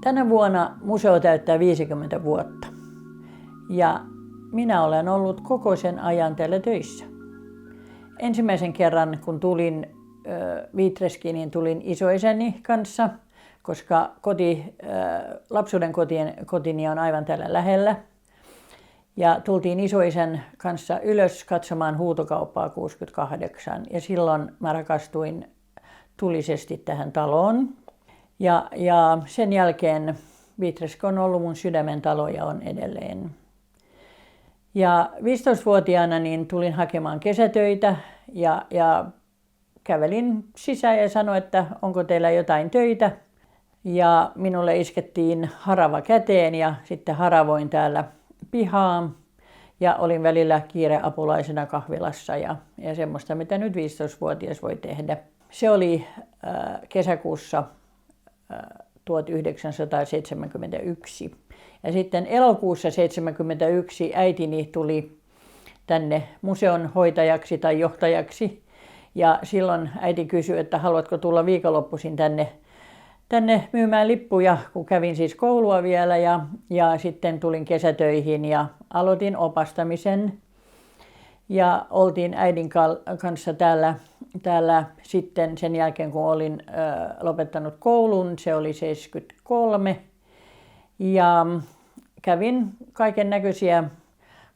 Tänä vuonna museo täyttää 50 vuotta ja minä olen ollut koko sen ajan täällä töissä. Ensimmäisen kerran kun tulin Viitreskiin, niin tulin isoisäni kanssa, koska lapsuuden kotini on aivan täällä lähellä. Ja tultiin isoisän kanssa ylös katsomaan huutokauppaa 68 ja silloin mä rakastuin tulisesti tähän taloon. Ja sen jälkeen Viitresk on ollut mun sydämen talo ja on edelleen. Ja 15-vuotiaana niin tulin hakemaan kesätöitä ja kävelin sisään ja sanoin, että onko teillä jotain töitä. Ja minulle iskettiin harava käteen ja sitten haravoin täällä pihaa. Ja olin välillä kiireapulaisena kahvilassa ja semmoista, mitä nyt 15-vuotias voi tehdä. Se oli kesäkuussa 1971. Ja sitten elokuussa 1971 äitini tuli tänne museon hoitajaksi tai johtajaksi. Ja silloin äiti kysyi, että haluatko tulla viikonloppuisin tänne myymään lippuja, kun kävin siis koulua vielä. Ja sitten tulin kesätöihin ja aloitin opastamisen. Ja oltiin äidin kanssa täällä sitten sen jälkeen, kun olin lopettanut koulun. Se oli 73. Ja kävin kaiken näköisiä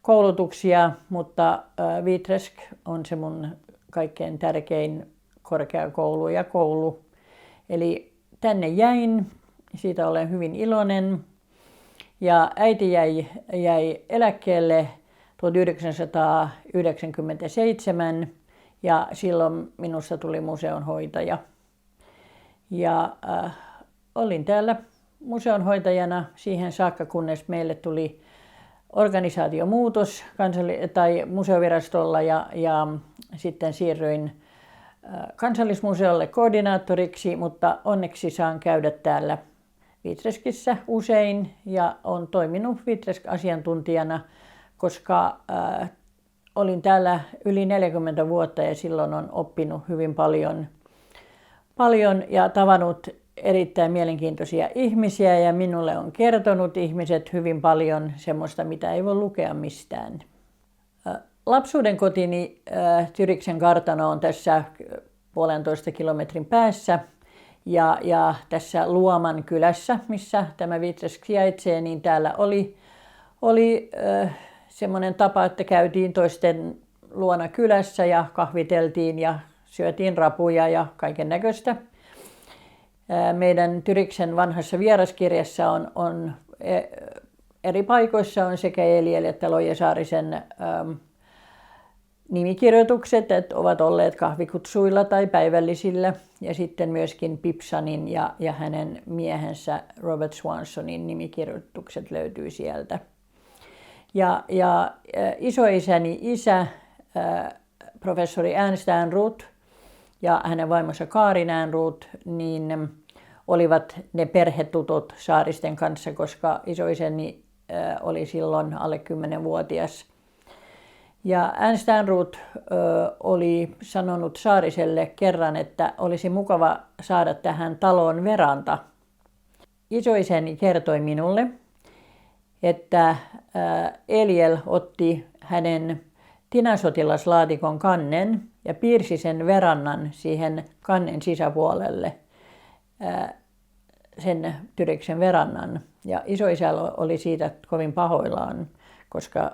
koulutuksia, mutta Viitresk on se mun kaikkein tärkein korkeakoulu ja koulu. Eli tänne jäin, siitä olen hyvin iloinen. Ja äiti jäi eläkkeelle 1997 ja silloin minusta tuli museonhoitaja. Ja olin täällä museonhoitajana siihen saakka, kunnes meille tuli organisaatiomuutos museovirastolla ja sitten siirryin Kansallismuseolle koordinaattoriksi, mutta onneksi saan käydä täällä Viitreskissä usein ja olen toiminut Viitresk-asiantuntijana, koska olin täällä yli 40 vuotta ja silloin olen oppinut hyvin paljon ja tavannut erittäin mielenkiintoisia ihmisiä ja minulle on kertonut ihmiset hyvin paljon semmoista, mitä ei voi lukea mistään. Lapsuuden kotini Tyriksen kartano on tässä 1,5 kilometrin päässä ja tässä Luoman kylässä, missä tämä Viitresk sijaitsee, niin täällä oli semmoinen tapa, että käytiin toisten luona kylässä ja kahviteltiin ja syötiin rapuja ja kaiken näköistä. Meidän Tyriksen vanhassa vieraskirjassa on eri paikoissa on sekä Eliel että Loije Saarisen nimikirjoitukset, että ovat olleet kahvikutsuilla tai päivällisillä. Ja sitten myöskin Pipsanin ja hänen miehensä Robert Swansonin nimikirjoitukset löytyy sieltä. Ja isoisäni isä, professori Ernst Ehrnrooth ja hänen vaimonsa Karin Ehrnrooth, niin olivat ne perhetutot Saaristen kanssa, koska isoisäni oli silloin alle 10-vuotias. Ja Ernst Ehrnrooth oli sanonut Saariselle kerran, että olisi mukava saada tähän taloon veranta. Isoisäni kertoi minulle, että Eliel otti hänen tinasotilaslaatikon kannen ja piirsi sen verannan siihen kannen sisäpuolelle, sen Tyriksen verannan. Ja isoisä oli siitä kovin pahoillaan, koska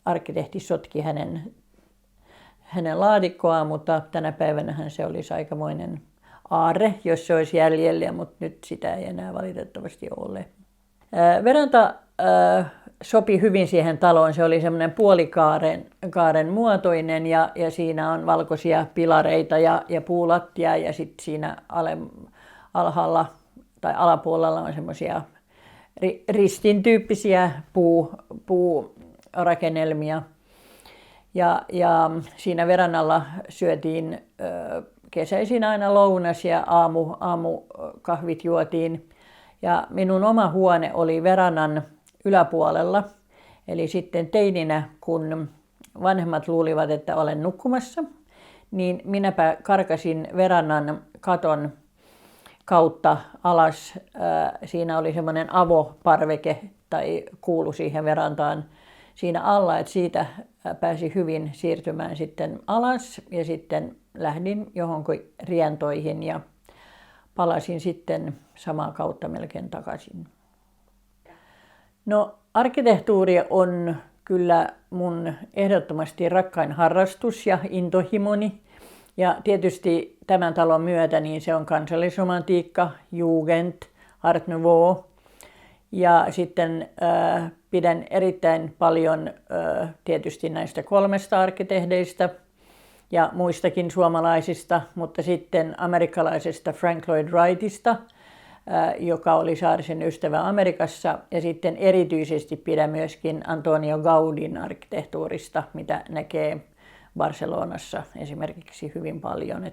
arkkitehti sotki hänen laatikkoaan, mutta tänä päivänä se olisi aikamoinen aarre, jos se olisi jäljellä, mutta nyt sitä ei enää valitettavasti ole. Veranta sopi hyvin siihen taloon. Se oli semmoinen puolikaaren muotoinen ja siinä on valkoisia pilareita ja puulattia ja sitten siinä alhaalla tai alapuolella on semmoisia ristin tyyppisiä puurakennelmia. Ja siinä verannalla syötiin kesäisin aina lounas ja aamukahvit juotiin. Ja minun oma huone oli verannan yläpuolella. Eli sitten teininä, kun vanhemmat luulivat, että olen nukkumassa, niin minäpä karkasin verannan kautta alas. Siinä oli semmoinen avoparveke tai kuulu siihen verantaan siinä alla, että siitä pääsi hyvin siirtymään sitten alas ja sitten lähdin johonkin rientoihin ja palasin sitten samaa kautta melkein takaisin. No, arkkitehtuuri on kyllä mun ehdottomasti rakkain harrastus ja intohimoni. Ja tietysti tämän talon myötä niin se on kansallisromantiikka, Jugend, Art Nouveau. Ja sitten pidän erittäin paljon tietysti näistä 3 arkkitehdeistä ja muistakin suomalaisista, mutta sitten amerikkalaisesta Frank Lloyd Wrightista, joka oli Saarisen ystävä Amerikassa, ja sitten erityisesti pidän myöskin Antonio Gaudin arkkitehtuurista, mitä näkee Barcelonassa esimerkiksi hyvin paljon,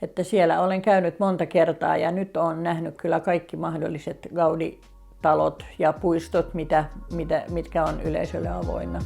että siellä olen käynyt monta kertaa ja nyt olen nähnyt kyllä kaikki mahdolliset Gaudi-talot ja puistot, mitkä on yleisölle avoinna.